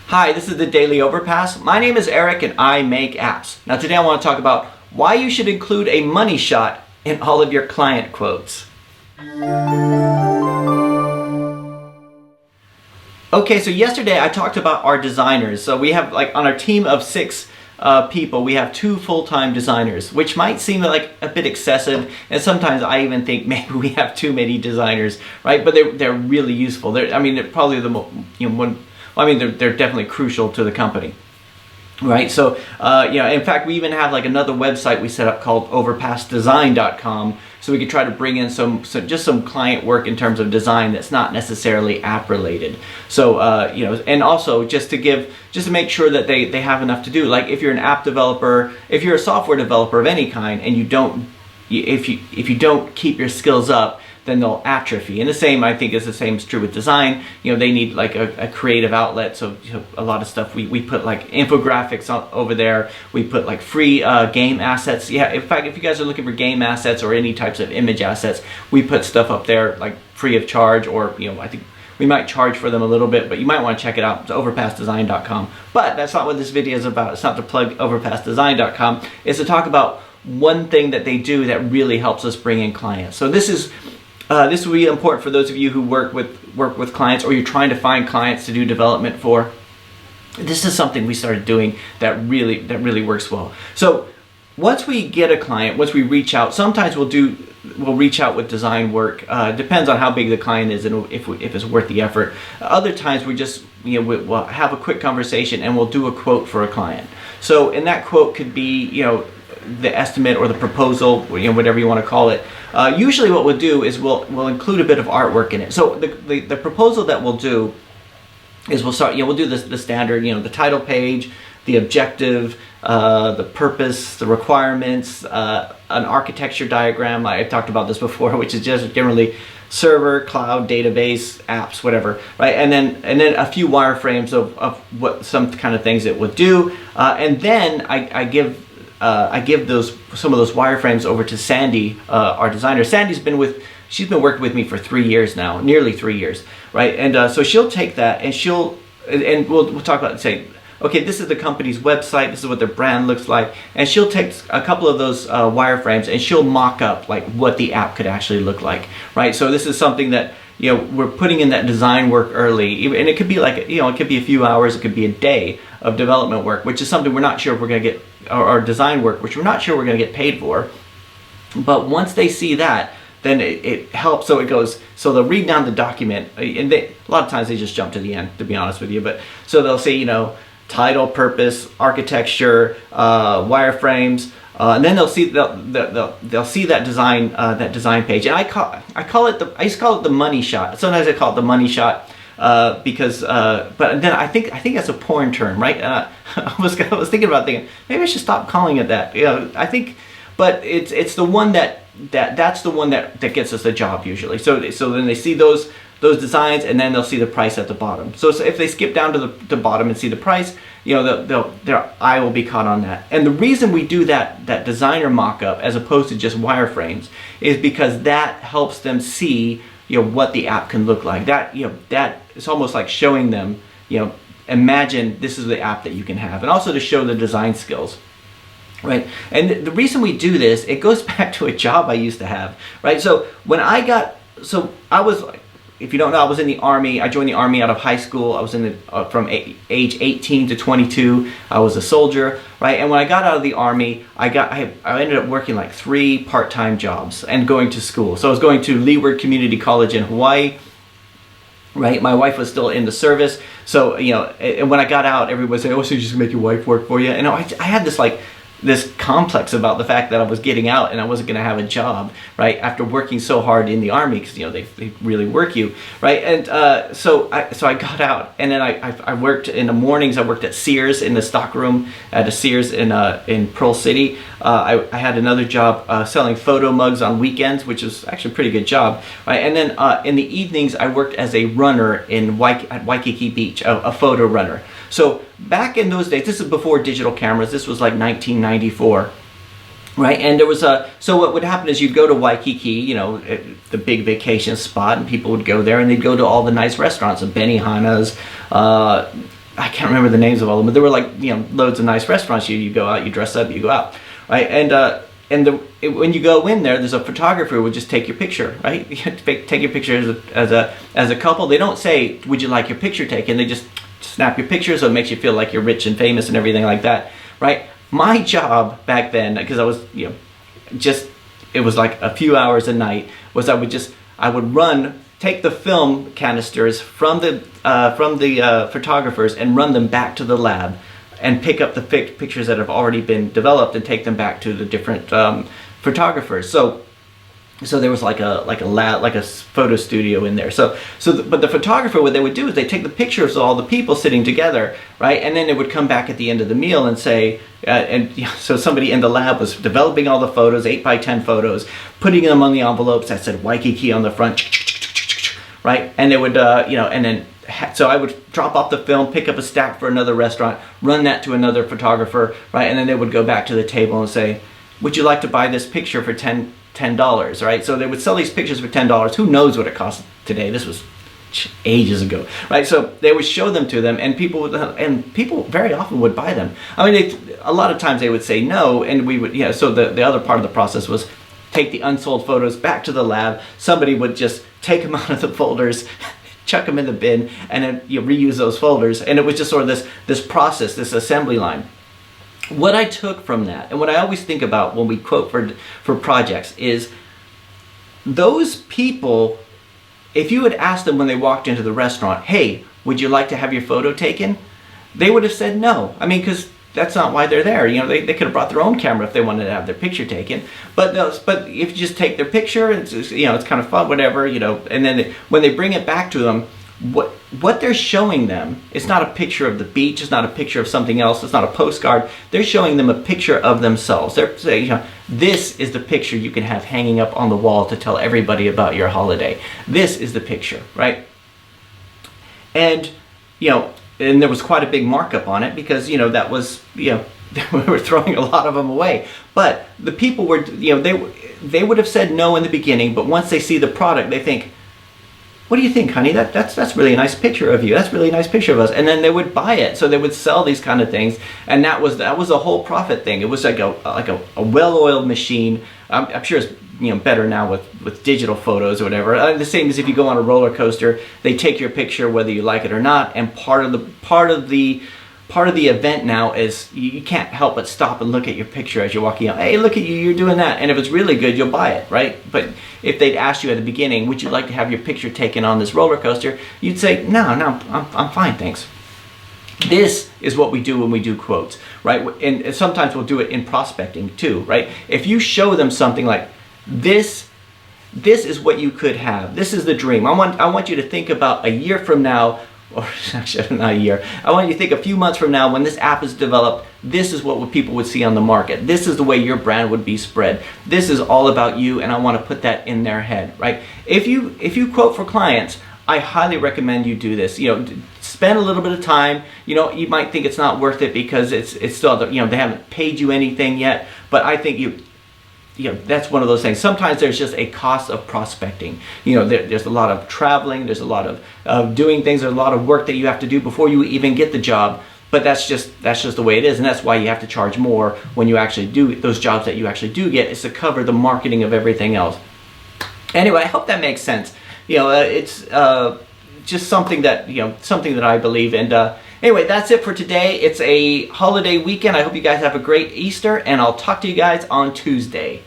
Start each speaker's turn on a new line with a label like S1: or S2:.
S1: Hi, this is the Daily Overpass. My name is Eric and I make apps. Now today I want to talk about why you should include a money shot in all of your client quotes. Okay, so yesterday I talked about our designers. So we have, like, on our team of 6 people, we have 2 full-time designers, which might seem like a bit excessive, and sometimes I even think maybe we have too many designers, right? But they're really useful. They're probably the most, they're definitely crucial to the company. Right, so in fact, we even have like another website we set up called overpassdesign.com, so we could try to bring in just some client work in terms of design that's not necessarily app related. So and also just to make sure that they have enough to do. Like if you're an app developer, if you're a software developer of any kind, and if you don't keep your skills up, then they'll atrophy. And the same, I think, is true with design. They need like a creative outlet. So a lot of stuff we put like infographics over there. We put like free game assets. Yeah, in fact, if you guys are looking for game assets or any types of image assets, we put stuff up there like free of charge, or I think we might charge for them a little bit, but you might want to check it out. It's overpassdesign.com. But that's not what this video is about. It's not to plug overpassdesign.com. It's to talk about one thing that they do that really helps us bring in clients. So this will be important for those of you who work with clients, or you're trying to find clients to do development for. This is something we started doing that really works well. So once we get a client, once we reach out, sometimes we'll reach out with design work. Depends on how big the client is and if it's worth the effort. Other times we just we'll have a quick conversation and we'll do a quote for a client. So and that quote could be the estimate or the proposal, whatever you want to call it. Usually what we'll do is we'll include a bit of artwork in it. So the proposal that we'll do is we'll do the standard, the title page, the objective, the purpose, the requirements, an architecture diagram. I talked about this before, which is just generally server, cloud, database, apps, whatever, right? And then a few wireframes of what some kind of things it would do, and then I give some of those wireframes over to Sandy, our designer. Sandy's she's been working with me for 3 years now, nearly 3 years, right? And so she'll take that and we'll talk about, say, okay, this is the company's website, this is what their brand looks like, and she'll take a couple of those wireframes and she'll mock up like what the app could actually look like, right? So this is something that we're putting in that design work early, and it could be like it could be a few hours, it could be a day of development work, which is something we're not sure if we're going to get, or design work, which we're not sure we're going to get paid for. But once they see that, then it helps. So they'll read down the document, and a lot of times they just jump to the end, to be honest with you. But so they'll say title, purpose, architecture, wireframes. And then they'll see that design page, and I used to call it the money shot. Sometimes I call it the money shot because but then I think that's a porn term, right? I was thinking about maybe I should stop calling it that. I think, but it's the one that's the one that gets us a job usually. So then they see those designs, and then they'll see the price at the bottom. So if they skip down to the bottom and see the price, their eye will be caught on that. And the reason we do that designer mock-up as opposed to just wireframes is because that helps them see what the app can look like. That it's almost like showing them, imagine this is the app that you can have, and also to show the design skills. Right, and the reason we do this, it goes back to a job I used to have. Right, so I was, if you don't know, I was in the Army. I joined the Army out of high school. I was in from age 18 to 22. I was a soldier, right? And when I got out of the Army, I ended up working like 3 part-time jobs and going to school. So I was going to Leeward Community College in Hawaii. Right, my wife was still in the service. So and when I got out, everybody said, "Oh, so you just make your wife work for you?" And I had this complex about the fact that I was getting out and I wasn't going to have a job, right, after working so hard in the Army, because they really work you, right? And so I got out, and then I worked in the mornings. I worked at Sears, in the stockroom at a Sears in Pearl City. I had another job selling photo mugs on weekends, which was actually a pretty good job, right? And then in the evenings I worked as a runner at Waikiki Beach, a photo runner. So back in those days, this is before digital cameras, this was like 1994, right? And there was so what would happen is you'd go to Waikiki, the big vacation spot, and people would go there and they'd go to all the nice restaurants, Benihana's, I can't remember the names of all of them, but there were like, you know, loads of nice restaurants. You go out, you dress up, you go out, right? When you go in there, there's a photographer who would just take your picture, right? You take your picture as a couple. They don't say, would you like your picture taken? They just snap your picture, so it makes you feel like you're rich and famous and everything like that, right? My job back then, because I was, you know, it was like a few hours a night, was I would take the film canisters from the photographers and run them back to the lab and pick up the pictures that have already been developed and take them back to the different photographers. So there was like a lab, like a photo studio in there. But the photographer, what they would do is they take the pictures of all the people sitting together, right? And then it would come back at the end of the meal and say, so somebody in the lab was developing all the photos, 8x10 photos, putting them on the envelopes that said Waikiki on the front, right? And they would, so I would drop off the film, pick up a stack for another restaurant, run that to another photographer, right? And then they would go back to the table and say, would you like to buy this picture for $10, right? So they would sell these pictures for $10. Who knows what it costs today? This was ages ago, right? So they would show them to them, and people very often would buy them. I mean, a lot of times they would say no, and we would, so the other part of the process was take the unsold photos back to the lab. Somebody would just take them out of the folders, chuck them in the bin, and then reuse those folders. And it was just sort of this process, this assembly line. What I took from that, and what I always think about when we quote for projects, is those people, if you had asked them when they walked into the restaurant, hey, would you like to have your photo taken? They would have said no. I mean, because that's not why they're there. They could have brought their own camera if they wanted to have their picture taken. But if you just take their picture, it's kind of fun, whatever, and then when they bring it back to them, what they're showing them, it's not a picture of the beach, it's not a picture of something else, it's not a postcard. They're showing them a picture of themselves. They're saying, this is the picture you can have hanging up on the wall to tell everybody about your holiday. This is the picture, right? And and there was quite a big markup on it because that was we were throwing a lot of them away. But the people were they would have said no in the beginning, but once they see the product, they think, what do you think, honey? That's really a nice picture of you. That's really a nice picture of us. And then they would buy it. So they would sell these kind of things, and that was a whole profit thing. It was like a well-oiled machine. I'm sure it's better now with digital photos or whatever. The same as if you go on a roller coaster, they take your picture whether you like it or not. And part of the event now is you can't help but stop and look at your picture as you're walking out. Hey, look at you, you're doing that. And if it's really good, you'll buy it, right? But if they'd asked you at the beginning, would you like to have your picture taken on this roller coaster? You'd say, no, I'm fine, thanks. This is what we do when we do quotes, right? And sometimes we'll do it in prospecting too, right? If you show them something like, this is what you could have. This is the dream. I want you to think about a year from now, or actually not a year. I want you to think a few months from now when this app is developed, this is what people would see on the market. This is the way your brand would be spread. This is all about you, and I want to put that in their head, right? If you quote for clients, I highly recommend you do this. Spend a little bit of time. You might think it's not worth it because it's still, they haven't paid you anything yet, but I think that's one of those things. Sometimes there's just a cost of prospecting. There's a lot of traveling, there's a lot of doing things, there's a lot of work that you have to do before you even get the job. But that's just the way it is, and that's why you have to charge more when you actually do those jobs that you actually do get, is to cover the marketing of everything else. Anyway, I hope that makes sense. It's just something that I believe. And anyway, that's it for today. It's a holiday weekend. I hope you guys have a great Easter, and I'll talk to you guys on Tuesday.